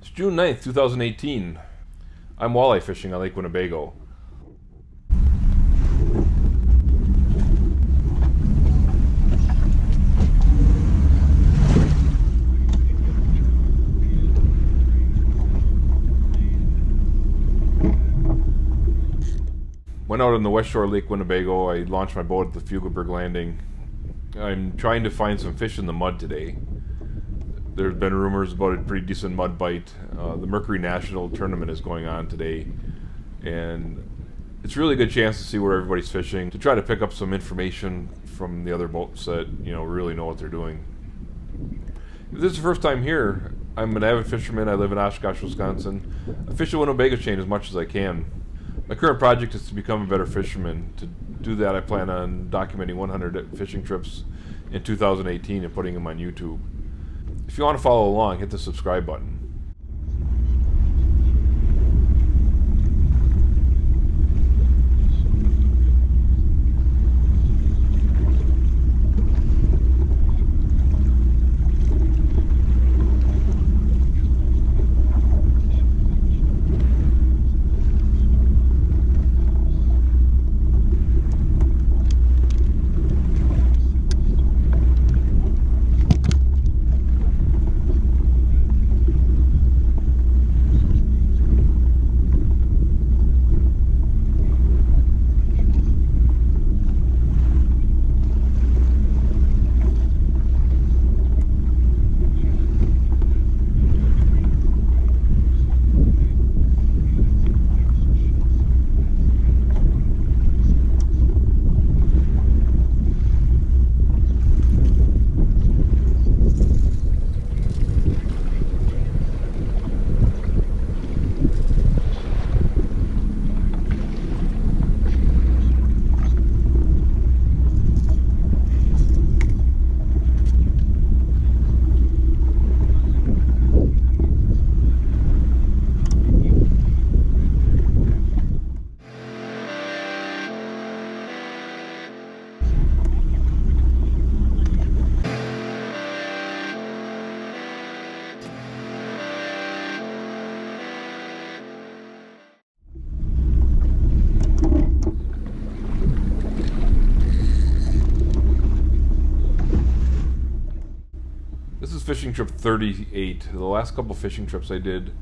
It's June 9th, 2018. I'm walleye fishing on Lake Winnebago. Went out on the west shore of Lake Winnebago. I launched my boat at the Fugelberg Landing. I'm trying to find some fish in the mud today. There's been rumors about a pretty decent mud bite. The Mercury National Tournament is going on today, and it's a really good chance to see where everybody's fishing, to try to pick up some information from the other boats that really know what they're doing. If this is the first time here, I'm an avid fisherman. I live in Oshkosh, Wisconsin. I fish the Winnebago chain as much as I can. My current project is to become a better fisherman. To do that, I plan on documenting 100 fishing trips in 2018 and putting them on YouTube. If you want to follow along, hit the subscribe button. This is fishing trip 38. The last couple fishing trips I did,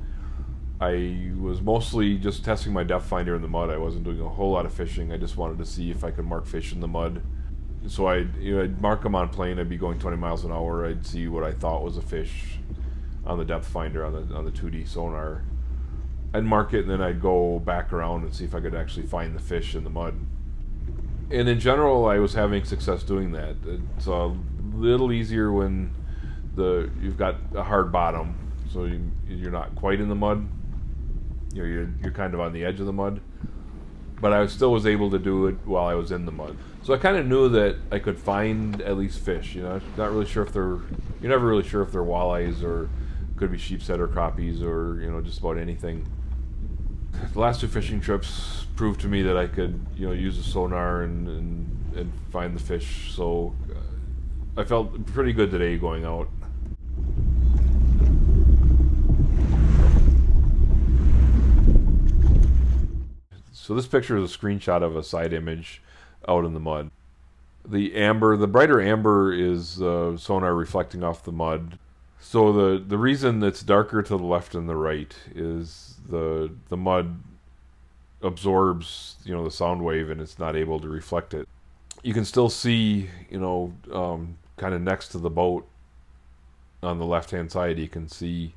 I was mostly just testing my depth finder in the mud. I wasn't doing a whole lot of fishing. I just wanted to see if I could mark fish in the mud. So I'd mark them on plane. I'd be going 20 miles an hour. I'd see what I thought was a fish on the depth finder on the 2D sonar. I'd mark it, and then I'd go back around and see if I could actually find the fish in the mud. And in general, I was having success doing that. It's a little easier when you've got a hard bottom, so you're not quite in the mud. You're kind of on the edge of the mud, but I still was able to do it while I was in the mud. So I kind of knew that I could find at least fish. Not really sure if you're never really sure if they're walleyes or could be sheepshead or crappies or just about anything. The last two fishing trips proved to me that I could use a sonar and find the fish. So I felt pretty good today going out. So this picture is a screenshot of a side image out in the mud. The brighter amber is sonar reflecting off the mud. So the reason it's darker to the left and the right is the mud absorbs the sound wave and it's not able to reflect it. You can still see kind of next to the boat on the left hand side, you can see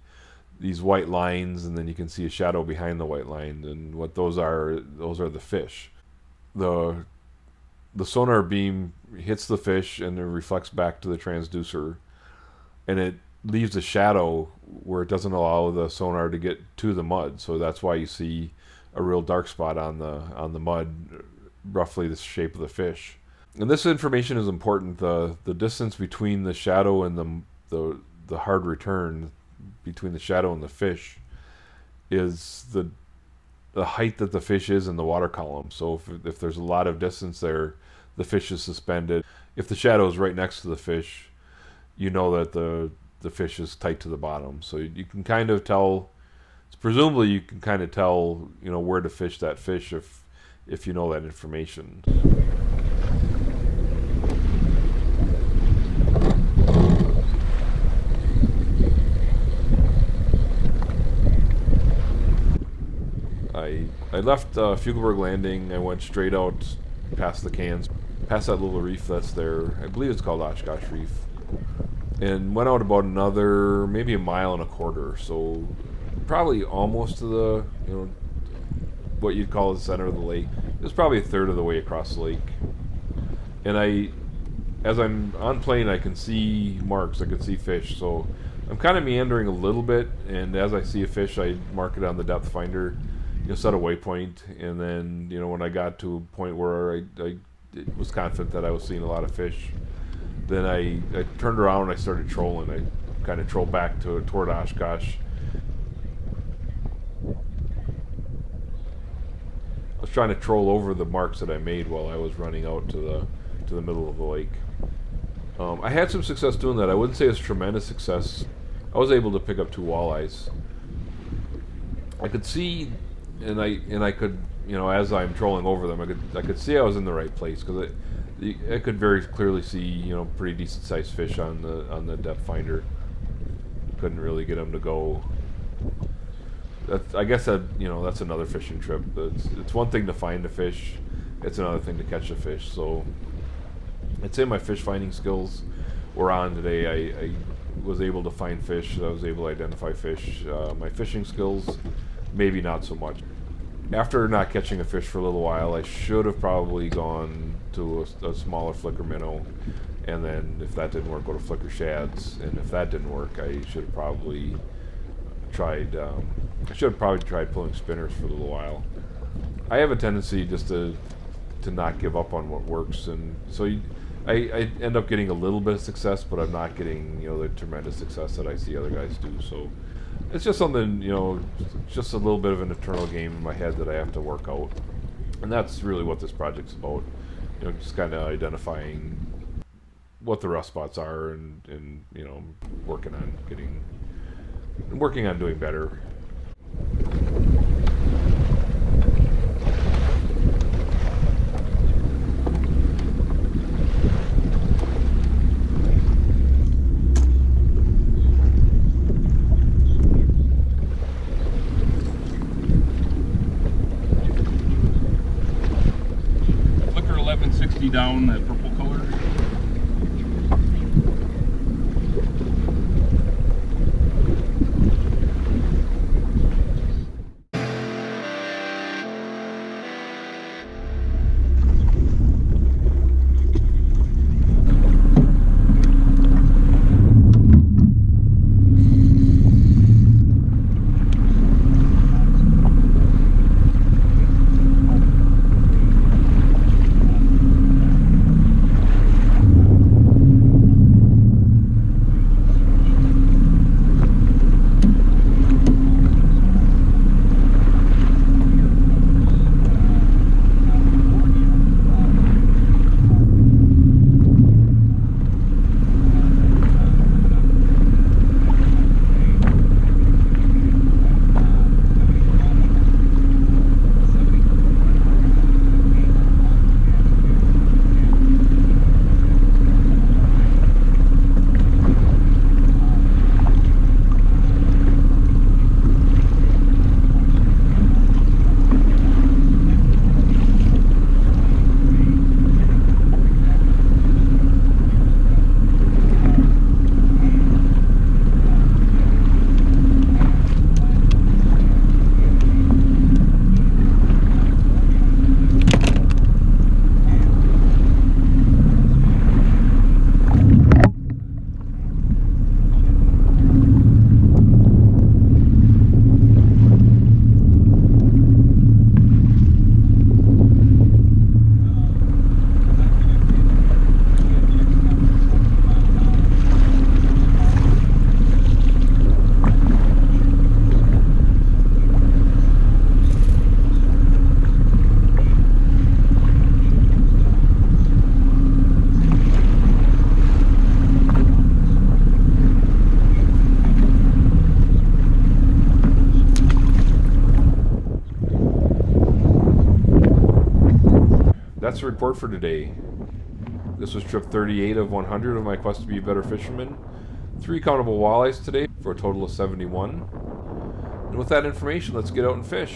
these white lines, and then you can see a shadow behind the white line, and what those are the fish. The sonar beam hits the fish and it reflects back to the transducer, and it leaves a shadow where it doesn't allow the sonar to get to the mud. So that's why you see a real dark spot on the mud, roughly the shape of the fish. And this information is important. The distance between the shadow and the hard return between the shadow and the fish is the height that the fish is in the water column. So if there's a lot of distance there, the fish is suspended. If the shadow is right next to the fish, you know that the fish is tight to the bottom. So you can kind of tell presumably you can kind of tell, you know, where to fish that fish if you know that information. I left Fugelberg Landing. I went straight out past the cans, past that little reef that's there. I believe it's called Oshkosh Reef. And went out about another, maybe a mile and a quarter. So probably almost to the, you know, what you'd call the center of the lake. It was probably a third of the way across the lake. And as I'm on plane, I can see marks, I can see fish. So I'm kind of meandering a little bit, and as I see a fish, I mark it on the depth finder, you know, set a waypoint, and then, you know, when I got to a point where I was confident that I was seeing a lot of fish, then I turned around and I started trolling. I kind of trolled back toward Oshkosh. I was trying to troll over the marks that I made while I was running out to the middle of the lake. I had some success doing that. I wouldn't say it's tremendous success. I was able to pick up 2 walleyes. I could see, and I could, you know, as I'm trolling over them, I could see I was in the right place, because I could very clearly see, you know, pretty decent sized fish on the depth finder. Couldn't really get them to go. I guess that, you know, that's another fishing trip. It's one thing to find a fish, it's another thing to catch a fish. So I'd say my fish finding skills were on today. I was able to find fish. I was able to identify fish. My fishing skills, maybe not so much. After not catching a fish for a little while, I should have probably gone to a smaller Flicker Minnow, and then if that didn't work, go to Flicker Shads. And if that didn't work, I should have probably tried pulling spinners for a little while. I have a tendency just to not give up on what works, and so I end up getting a little bit of success, but I'm not getting, you know, the tremendous success that I see other guys do. So it's just something, you know, just a little bit of an internal game in my head that I have to work out, and that's really what this project's about. You know, just kind of identifying what the rough spots are, and you know, working on doing better. Flicker 1160 down, that purple color. that's the report for today. This was trip 38 of 100 of my quest to be a better fisherman. 3 countable walleyes today for a total of 71. And with that information, let's get out and fish.